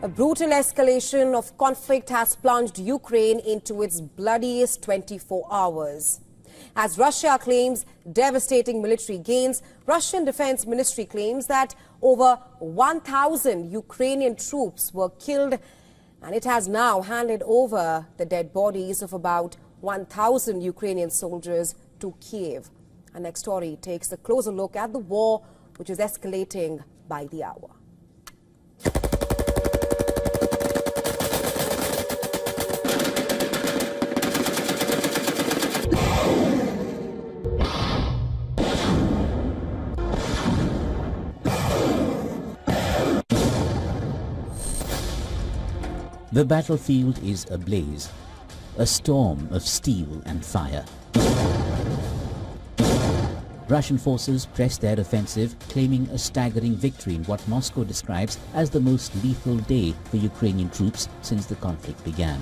A brutal escalation of conflict has plunged Ukraine into its bloodiest 24 hours. As Russia claims devastating military gains, Russian Defense Ministry claims that over 1,000 Ukrainian troops were killed, and it has now handed over the dead bodies of about 1,000 Ukrainian soldiers to Kiev. Our next story takes a closer look at the war, which is escalating by the hour. The battlefield is ablaze, a storm of steel and fire. Russian forces press their offensive, claiming a staggering victory in what Moscow describes as the most lethal day for Ukrainian troops since the conflict began.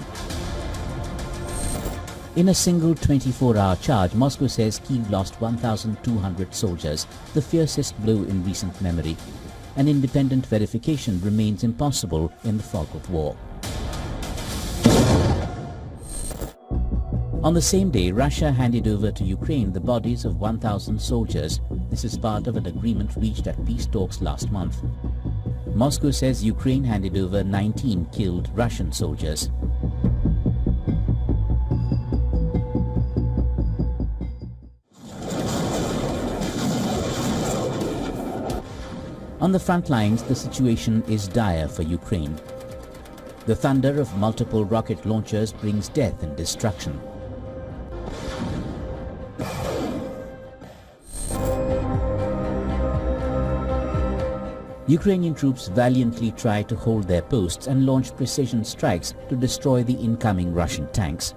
In a single 24-hour charge, Moscow says Kyiv lost 1,200 soldiers, the fiercest blow in recent memory. An independent verification remains impossible in the fog of war. On the same day, Russia handed over to Ukraine the bodies of 1,000 soldiers. This is part of an agreement reached at peace talks last month. Moscow says Ukraine handed over 19 killed Russian soldiers. On the front lines, the situation is dire for Ukraine. The thunder of multiple rocket launchers brings death and destruction. Ukrainian troops valiantly try to hold their posts and launch precision strikes to destroy the incoming Russian tanks.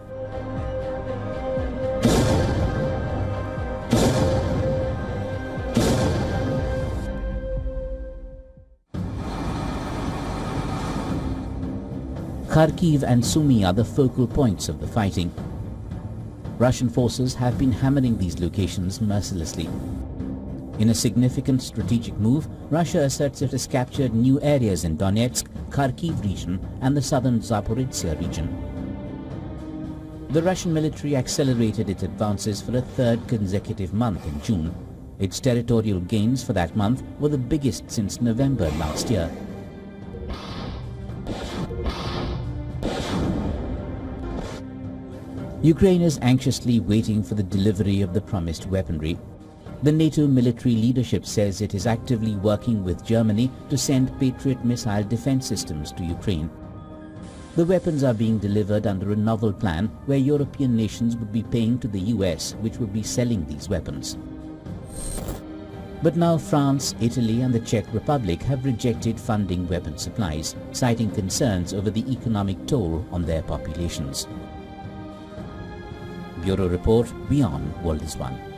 Kharkiv and Sumy are the focal points of the fighting. Russian forces have been hammering these locations mercilessly. In a significant strategic move, Russia asserts it has captured new areas in Donetsk, Kharkiv region and the southern Zaporizhzhia region. The Russian military accelerated its advances for a third consecutive month in June. Its territorial gains for that month were the biggest since November last year. Ukraine is anxiously waiting for the delivery of the promised weaponry. The NATO military leadership says it is actively working with Germany to send Patriot missile defense systems to Ukraine. The weapons are being delivered under a novel plan where European nations would be paying to the US, which would be selling these weapons. But now France, Italy and the Czech Republic have rejected funding weapon supplies, citing concerns over the economic toll on their populations. Bureau Report, WION World is One.